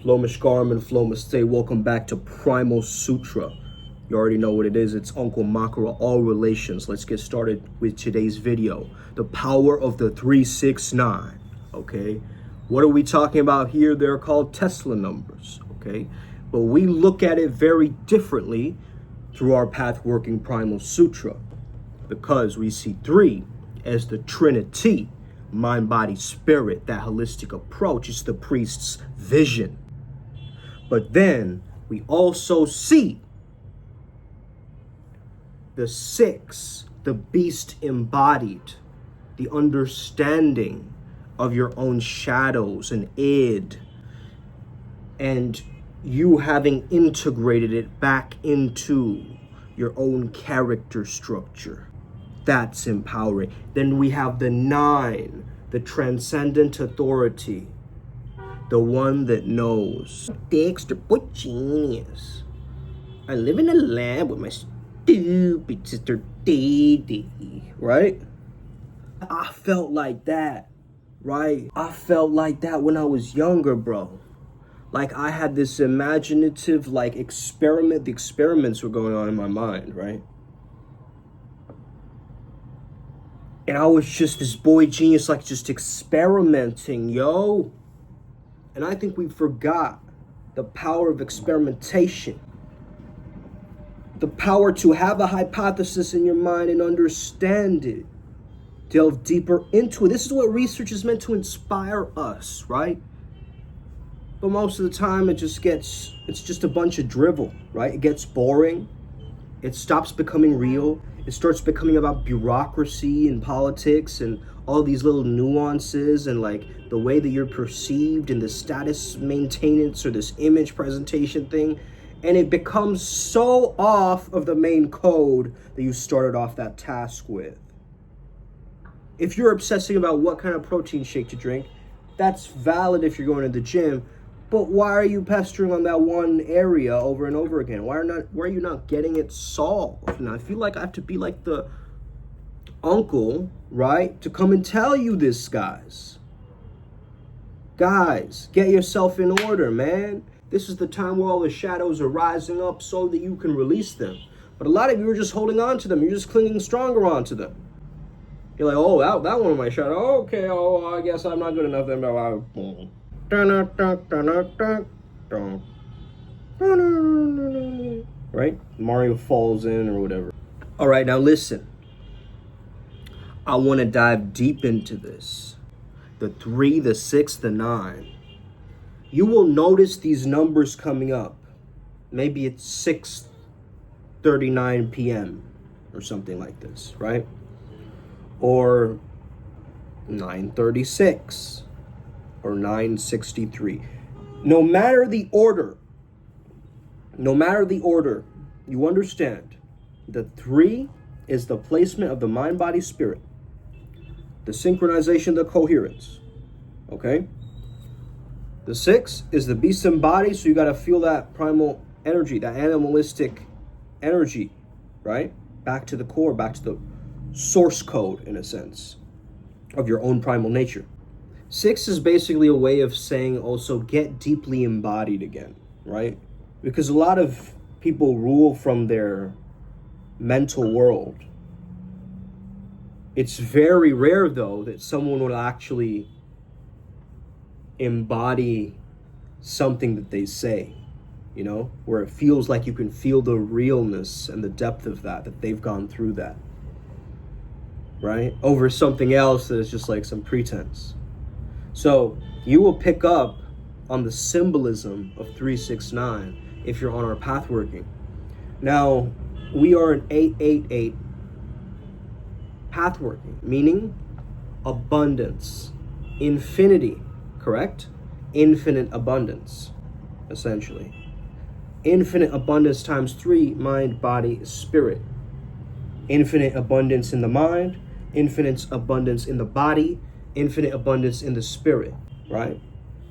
Flow Mishkaram and Flow Stay. Welcome back to Primal Sutra. You already know what it is. It's Uncle Makara, all relations. Let's get started with today's video. The power of the 369. Okay. What are we talking about here? They're called Tesla numbers. Okay. But we look at it very differently through our path working Primal Sutra, because we see 3 as the Trinity, mind, body, spirit. That holistic approach is the priest's vision. But then we also see the 6, the beast embodied, the understanding of your own shadows and id, and you having integrated it back into your own character structure. That's empowering. Then we have the 9, the transcendent authority, the one that knows. The extra boy genius. I live in a lab with my stupid sister Dee, right? I felt like that, right? I felt like that when I was younger, bro. Like I had this imaginative, like the experiments were going on in my mind, right? And I was just this boy genius, like just experimenting, yo. And I think we forgot the power of experimentation. The power to have a hypothesis in your mind and understand it. Delve deeper into it. This is what research is meant to inspire us, right? But most of the time it's just a bunch of drivel, right? It gets boring. It stops becoming real. It starts becoming about bureaucracy and politics and all these little nuances and like the way that you're perceived and the status maintenance or this image presentation thing. And it becomes so off of the main code that you started off that task with. If you're obsessing about what kind of protein shake to drink, that's valid if you're going to the gym. But why are you pestering on that one area over and over again? Why are you not getting it solved? And I feel like I have to be like the uncle, right? To come and tell you this, guys. Guys, get yourself in order, man. This is the time where all the shadows are rising up so that you can release them. But a lot of you are just holding on to them. You're just clinging stronger onto them. You're like, oh, that one of my shadow. Okay, I guess I'm not good enough then. Right? Mario falls in or whatever. All right, now listen. I want to dive deep into this. The 3, the 6, the 9. You will notice these numbers coming up. Maybe it's 6:39 p.m. or something like this, right? Or 9:36 or 9:63. No matter the order, you understand the 3 is the placement of the mind, body, spirit, the synchronization, the coherence, okay? The 6 is the beast embodied, so you got to feel that primal energy, that animalistic energy, right? Back to the core, back to the source code, in a sense, of your own primal nature. 6 is basically a way of saying also get deeply embodied again, right? Because a lot of people rule from their mental world. It's very rare, though, that someone will actually embody something that they say, you know, where it feels like you can feel the realness and the depth of that they've gone through that, right? Over something else that is just like some pretense. So you will pick up on the symbolism of 369 if you're on our path working. Now, we are an 888 path working, meaning abundance, infinity, correct? Infinite abundance, essentially. Infinite abundance times 3, mind, body, spirit. Infinite abundance in the mind, infinite abundance in the body, infinite abundance in the spirit, right?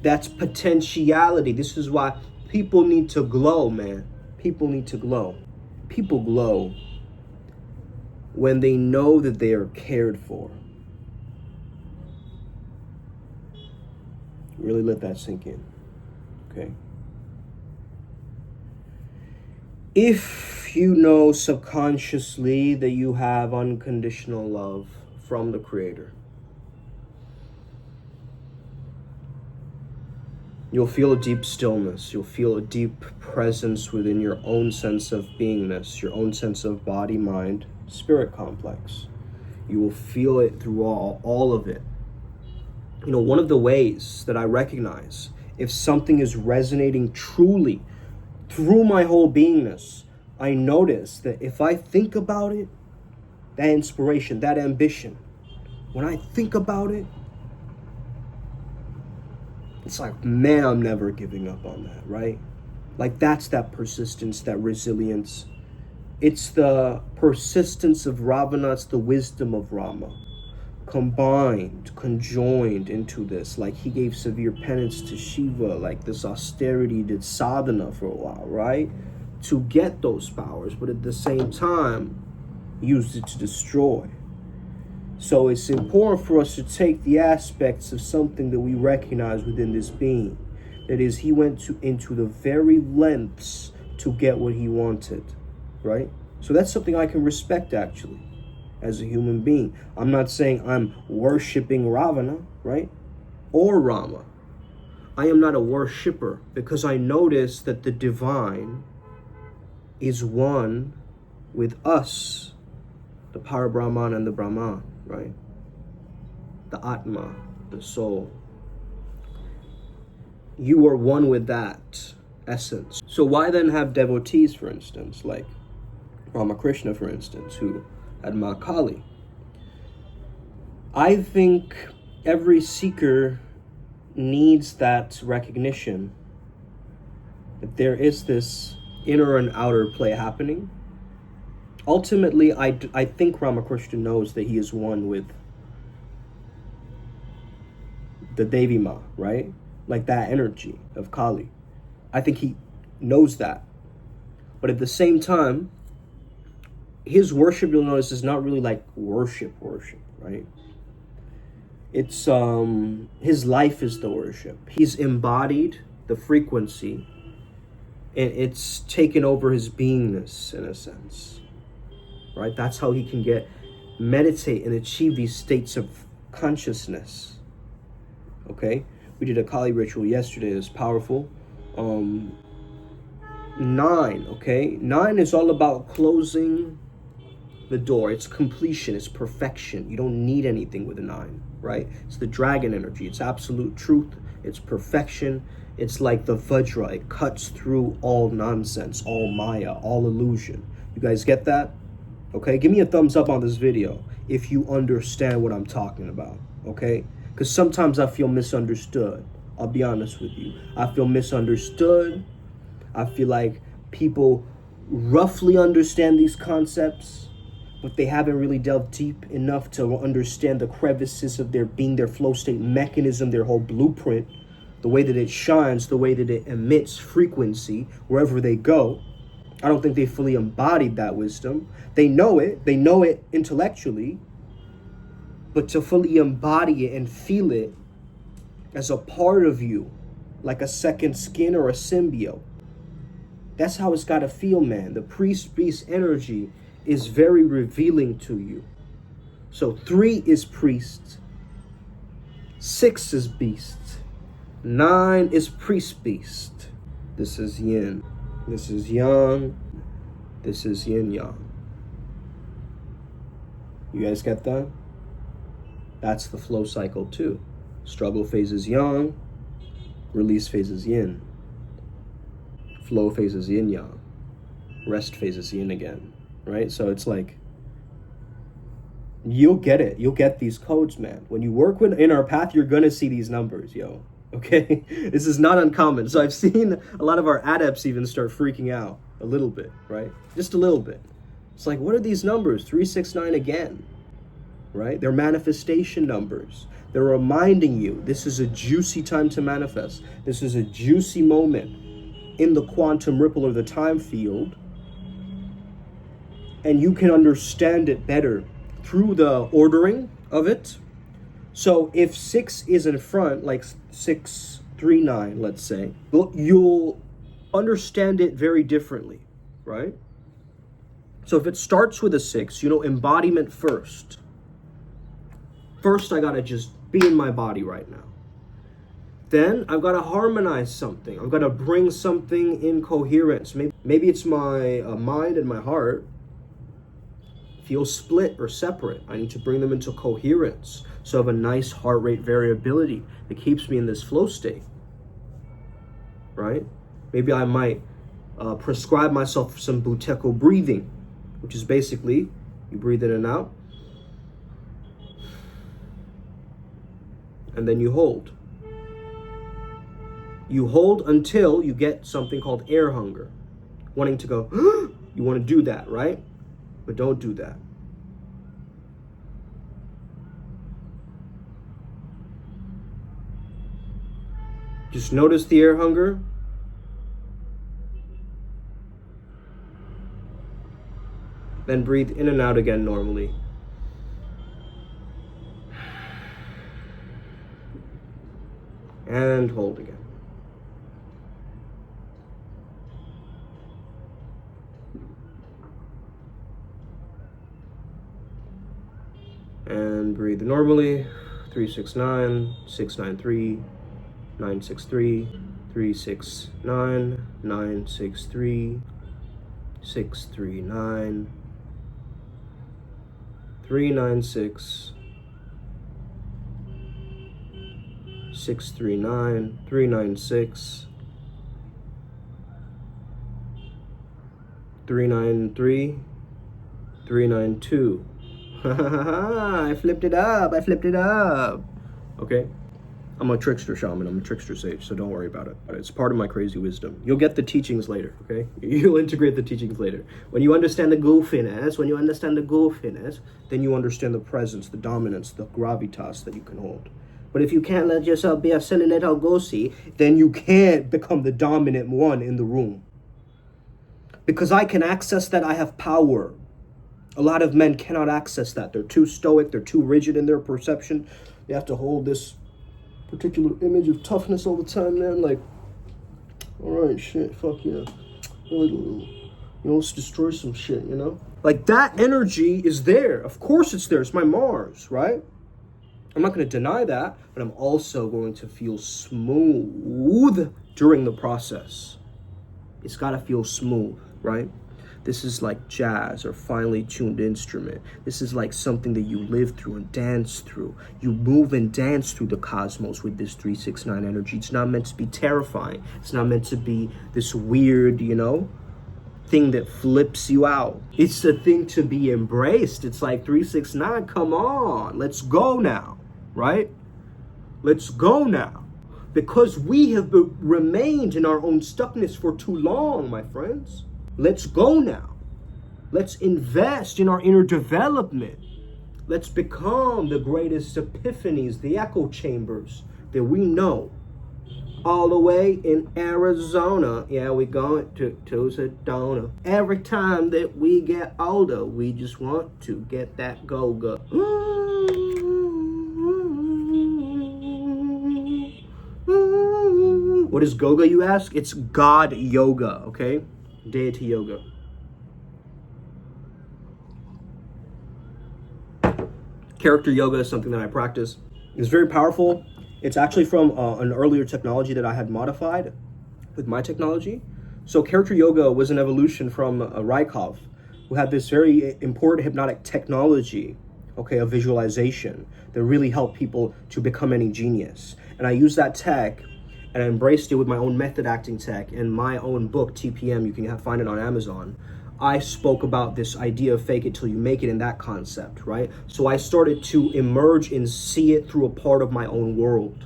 That's potentiality. This is why people need to glow, man. People need to glow. People glow when they know that they are cared for. Really let that sink in. okay? If you know subconsciously that you have unconditional love from the Creator, you'll feel a deep stillness. You'll feel a deep presence within your own sense of beingness, your own sense of body, mind, spirit complex. You will feel it through all of it. You know, one of the ways that I recognize if something is resonating truly through my whole beingness, I notice that if I think about it, that inspiration, that ambition, when I think about it, it's like, man, I'm never giving up on that, right? Like, that's that persistence, that resilience. It's the persistence of Ravana, it's the wisdom of Rama, combined, conjoined into this. Like, he gave severe penance to Shiva, like this austerity did sadhana for a while, right? To get those powers, but at the same time, used it to destroy. So it's important for us to take the aspects of something that we recognize within this being. That is, he went into the very lengths to get what he wanted, right? So that's something I can respect, actually, as a human being. I'm not saying I'm worshiping Ravana, right? Or Rama. I am not a worshipper, because I notice that the divine is one with us, the Parabrahman and the Brahman, right? The Atma, the soul. You are one with that essence. So why then have devotees, for instance, like Ramakrishna, for instance, who had Ma Kali? I think every seeker needs that recognition that there is this inner and outer play happening. Ultimately, I think Ramakrishna knows that he is one with the Devi Ma, right? Like that energy of Kali. I think he knows that. But at the same time, his worship, you'll notice, is not really like worship, right? It's his life is the worship. He's embodied the frequency, and it's taken over his beingness in a sense, right? That's how he can meditate and achieve these states of consciousness. Okay, we did a Kali ritual yesterday. It was powerful. 9, okay? 9 is all about closing the door. It's completion, it's perfection. You don't need anything with a 9, right? It's the dragon energy. It's absolute truth. It's perfection. It's like the Vajra. It cuts through all nonsense, all Maya, all illusion. You guys get that? Okay, give me a thumbs up on this video if you understand what I'm talking about, okay? Because sometimes I feel misunderstood. I'll be honest with you. I feel misunderstood. I feel like people roughly understand these concepts, but they haven't really delved deep enough to understand the crevices of their being, their flow state mechanism, their whole blueprint, the way that it shines, the way that it emits frequency wherever they go. I don't think they fully embodied that wisdom. They know it intellectually, but to fully embody it and feel it as a part of you, like a second skin or a symbiote, that's how it's got to feel, man. The priest-beast energy is very revealing to you. So 3 is priest, 6 is beast, 9 is priest-beast. This is yin, this is yang, this is yin-yang. You guys get that? That's the flow cycle too. Struggle phase is yang, release phase is yin. Flow phase is yin-yang, rest phase is yin again, right? So it's like, you'll get it. You'll get these codes, man. When you work in our path, you're gonna see these numbers, yo, okay? This is not uncommon. So I've seen a lot of our adepts even start freaking out a little bit, right? Just a little bit. It's like, what are these numbers? 3, 6, 9 again, right? They're manifestation numbers. They're reminding you this is a juicy time to manifest. This is a juicy moment in the quantum ripple or the time field, and you can understand it better through the ordering of it. So if 6 is in front, like 6, 639, let's say, you'll understand it very differently, right? So if it starts with a 6, embodiment first. First, I gotta just be in my body right now. Then I've got to harmonize something. I've got to bring something in coherence. Maybe it's my mind and my heart feel split or separate. I need to bring them into coherence. So I have a nice heart rate variability that keeps me in this flow state, right? Maybe I might prescribe myself some Buteyko breathing, which is basically you breathe in and out, and then you hold. You hold until you get something called air hunger. Wanting to go, you want to do that, right? But don't do that. Just notice the air hunger. Then breathe in and out again normally. And hold again. And breathe normally. 369, 693, 963, 369, 963, 639, 396, 639, 396, 393, 392. I flipped it up. Okay? I'm a trickster shaman. I'm a trickster sage, so don't worry about it. It's part of my crazy wisdom. You'll get the teachings later, okay? You'll integrate the teachings later. When you understand the goofiness, then you understand the presence, the dominance, the gravitas that you can hold. But if you can't let yourself be a Selenito Gosi, then you can't become the dominant one in the room. Because I can access that, I have power. A lot of men cannot access that. They're too stoic, they're too rigid in their perception. They have to hold this particular image of toughness all the time, man. Like, all right, shit, fuck yeah. Let's destroy some shit, Like, that energy is there. Of course it's there. It's my Mars, right? I'm not going to deny that, but I'm also going to feel smooth during the process. It's got to feel smooth, right? This is like jazz or finely tuned instrument. This is like something that you live through and dance through. You move and dance through the cosmos with this 369 energy. It's not meant to be terrifying. It's not meant to be this weird, thing that flips you out. It's a thing to be embraced. It's like 369, come on, let's go now, right? Let's go now. Because we have remained in our own stuckness for too long, my friends. Let's go now. Let's invest in our inner development. Let's become the greatest epiphanies, the echo chambers that we know. All the way in Arizona. Yeah, we going to Sedona. Every time that we get older, we just want to get that go-go. What is Goga, you ask? It's God yoga, okay? Deity yoga. Character yoga is something that I practice. It's very powerful. It's actually from an earlier technology that I had modified with my technology. So character yoga was an evolution from Rykov, who had this very important hypnotic technology, okay, of visualization that really helped people to become any genius. And I used that tech and I embraced it with my own method acting tech and my own book, TPM. You can find it on Amazon. I spoke about this idea of fake it till you make it in that concept, right? So I started to emerge and see it through a part of my own world.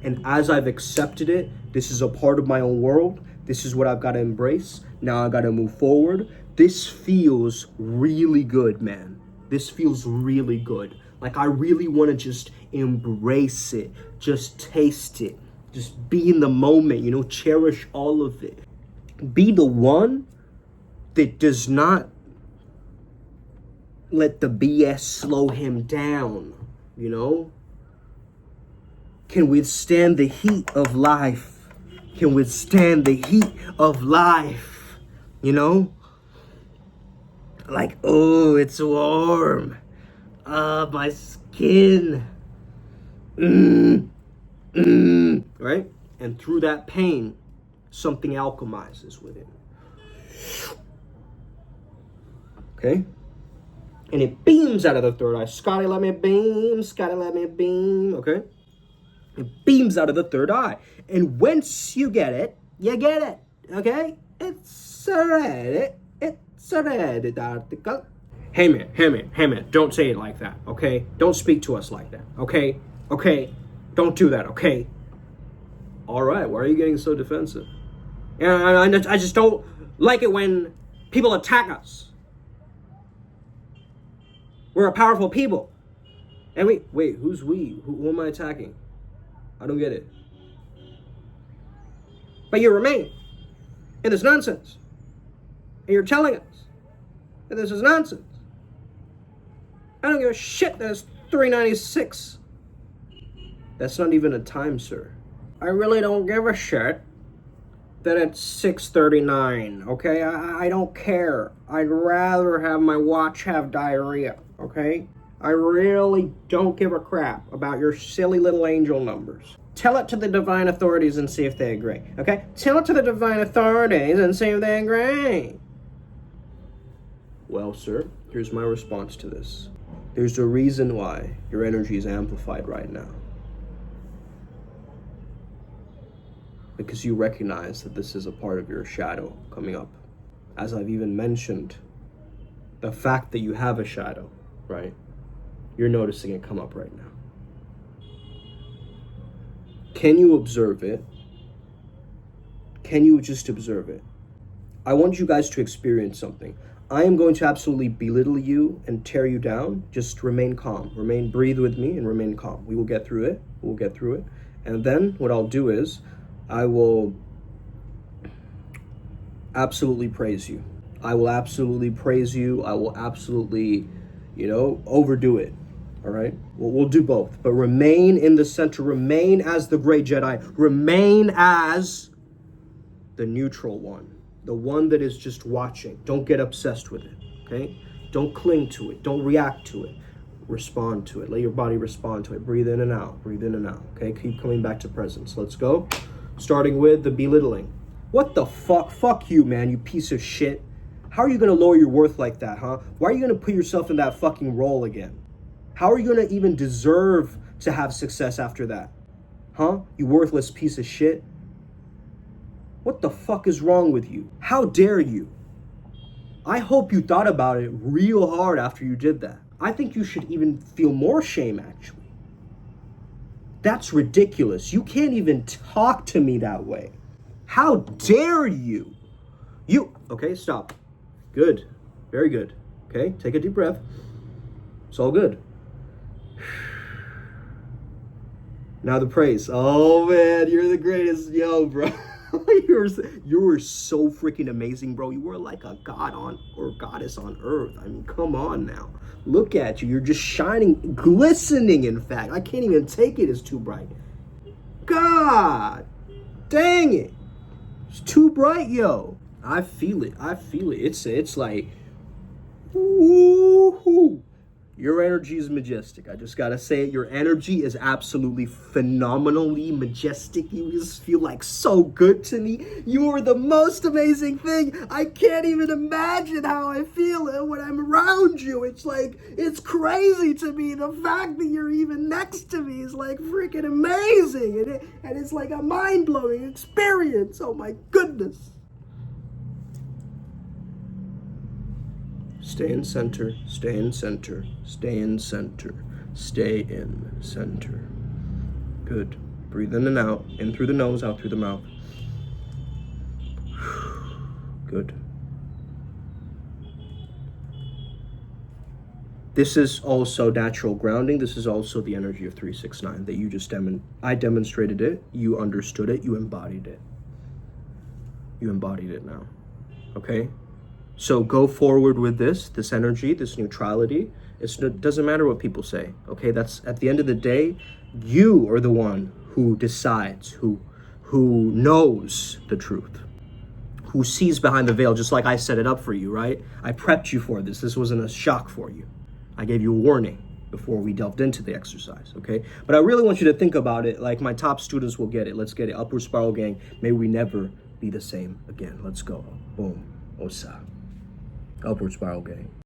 And as I've accepted it, this is a part of my own world. This is what I've got to embrace. Now I got to move forward. This feels really good, man. This feels really good. Like I really want to just embrace it, just taste it, just be in the moment, cherish all of it. Be the one that does not let the BS slow him down, can withstand the heat of life. Can withstand the heat of life. You know? Like, oh, it's warm. My skin. Right? And through that pain, something alchemizes within. Okay? And it beams out of the third eye. Scotty, let me beam. Scotty, let me beam. Okay? It beams out of the third eye. And once you get it, you get it. Okay? It's already. It's already article. Hey man, don't say it like that, okay? Don't speak to us like that, okay? Okay? Don't do that, okay? All right, why are you getting so defensive? And I just don't like it when people attack us. We're a powerful people. And wait, who's we? Who am I attacking? I don't get it. But you remain in this nonsense. And you're telling us that this is nonsense. I don't give a shit that it's 396. That's not even a time, sir. I really don't give a shit that it's 6:39, okay? I don't care. I'd rather have my watch have diarrhea, okay? I really don't give a crap about your silly little angel numbers. Tell it to the divine authorities and see if they agree, okay? Tell it to the divine authorities and see if they agree. Well, sir, here's my response to this. There's a reason why your energy is amplified right now. Because you recognize that this is a part of your shadow coming up. As I've even mentioned, the fact that you have a shadow, right? You're noticing it come up right now. Can you observe it? Can you just observe it? I want you guys to experience something. I am going to absolutely belittle you and tear you down. Just remain calm. Breathe with me and remain calm. We will get through it. We'll get through it. And then what I'll do is I will absolutely praise you. I will absolutely praise you. I will absolutely, overdo it. All right? We'll do both. But remain in the center. Remain as the great Jedi. Remain as the neutral one. The one that is just watching. Don't get obsessed with it, okay? Don't cling to it. Don't react to it. Respond to it. Let your body respond to it. Breathe in and out. Breathe in and out, okay? Keep coming back to presence. Let's go. Starting with the belittling. What the fuck? Fuck you, man, you piece of shit. How are you going to lower your worth like that, huh? Why are you going to put yourself in that fucking role again? How are you going to even deserve to have success after that? Huh? You worthless piece of shit. What the fuck is wrong with you? How dare you? I hope you thought about it real hard after you did that. I think you should even feel more shame, actually. That's ridiculous. You can't even talk to me that way. How dare you? Okay, stop. Good. Very good. Okay, take a deep breath. It's all good. Now the praise. Oh man, you're the greatest. Yo, bro. You were so freaking amazing, bro. You were like a god on or goddess on earth. I mean, come on now. Look at you. You're just shining, glistening, in fact. I can't even take it. It's too bright. God dang it. It's too bright, yo. I feel it. It's like, woo-hoo. Your energy is majestic. I just gotta say it. Your energy is absolutely phenomenally majestic. You just feel like so good to me. You are the most amazing thing. I can't even imagine how I feel when I'm around you. It's like, it's crazy to me. The fact that you're even next to me is like freaking amazing. And it's like a mind-blowing experience. Oh my goodness. Stay in center, stay in center, stay in center, stay in center. Good. Breathe in and out, in through the nose, out through the mouth. Good. This is also natural grounding. This is also the energy of 369 that you just I demonstrated it, you understood it, you embodied it. You embodied it now, okay? So go forward with this energy, this neutrality. It doesn't matter what people say, okay? That's, at the end of the day, you are the one who decides, who knows the truth, who sees behind the veil, just like I set it up for you, right? I prepped you for this. This wasn't a shock for you. I gave you a warning before we delved into the exercise, okay? But I really want you to think about it like my top students will get it. Let's get it. Upward Spiral Gang. May we never be the same again. Let's go. Boom. Osa. Upward Spiral Gang.